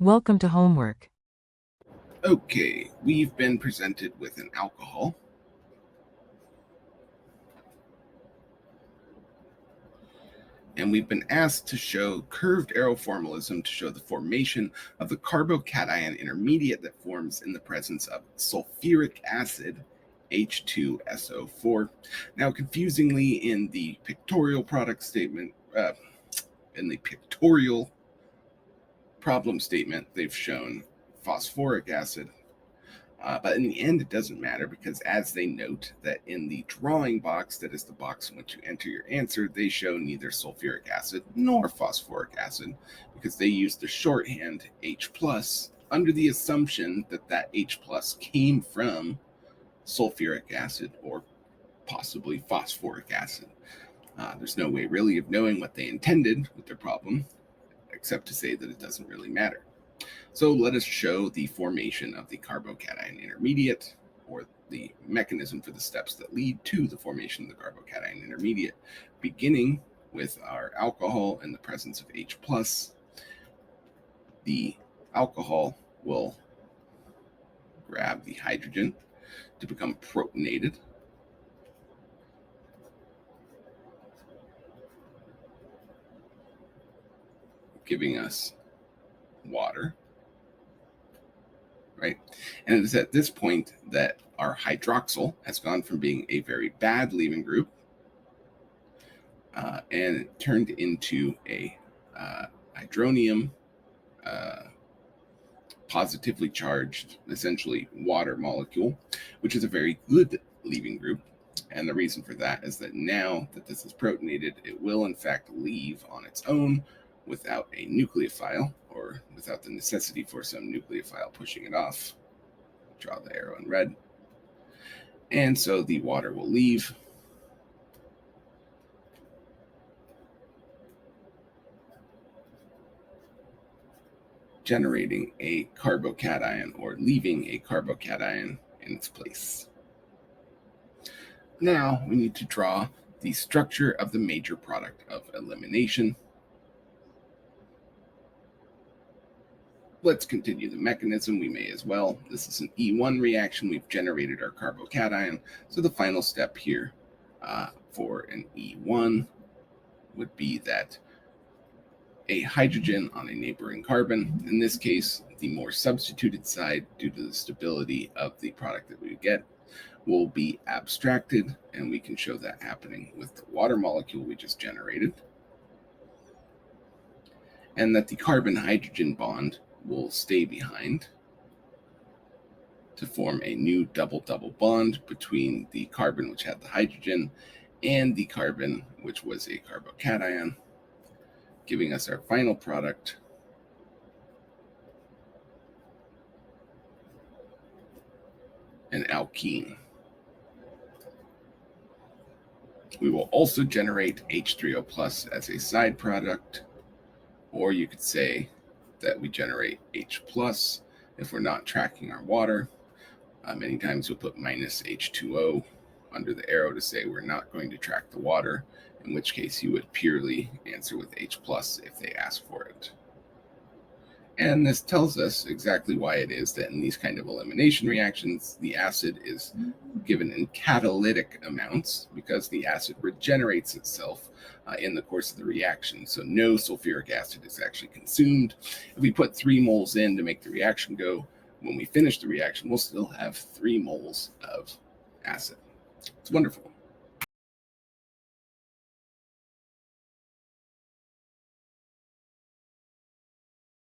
Welcome to homework. Okay, we've been presented with an alcohol. And we've been asked to show curved arrow formalism to show the formation of the carbocation intermediate that forms in the presence of sulfuric acid, H2SO4. Now, confusingly, in the pictorial product statement, in the pictorial problem statement, they've shown phosphoric acid. But in the end, it doesn't matter because as they note that in the drawing box, that is the box in which you enter your answer, they show neither sulfuric acid nor phosphoric acid because they use the shorthand H plus under the assumption that that H plus came from sulfuric acid or possibly phosphoric acid. There's no way really of knowing what they intended with their problem, except to say that it doesn't really matter. So let us show the formation of the carbocation intermediate, or the mechanism for the steps that lead to the formation of the carbocation intermediate, beginning with our alcohol in the presence of H+. The alcohol will grab the hydrogen to become protonated. Giving us water. Right? And it is at this point that our hydroxyl has gone from being a very bad leaving group and it turned into a hydronium, positively charged, essentially water molecule, which is a very good leaving group. And the reason for that is that now that this is protonated, it will in fact leave on its own without a nucleophile, or without the necessity for some nucleophile pushing it off. Draw the arrow in red. And so the water will leave. Generating a carbocation, or leaving a carbocation in its place. Now we need to draw the structure of the major product of elimination. Let's continue the mechanism. We may as well. This is an E1 reaction. We've generated our carbocation. So the final step here for an E1 would be that a hydrogen on a neighboring carbon, in this case, the more substituted side, due to the stability of the product that we get, will be abstracted, and we can show that happening with the water molecule we just generated. And that the carbon-hydrogen bond will stay behind to form a new double-double bond between the carbon which had the hydrogen and the carbon which was a carbocation, giving us our final product, an alkene. We will also generate H3O plus as a side product, or you could say that we generate H plus if we're not tracking our water. Many times we'll put minus H2O under the arrow to say we're not going to track the water, in which case you would purely answer with H plus if they ask for it. And this tells us exactly why it is that in these kind of elimination reactions, the acid is given in catalytic amounts because the acid regenerates itself in the course of the reaction. So no sulfuric acid is actually consumed. If we put 3 moles in to make the reaction go, when we finish the reaction, we'll still have 3 moles of acid. It's wonderful.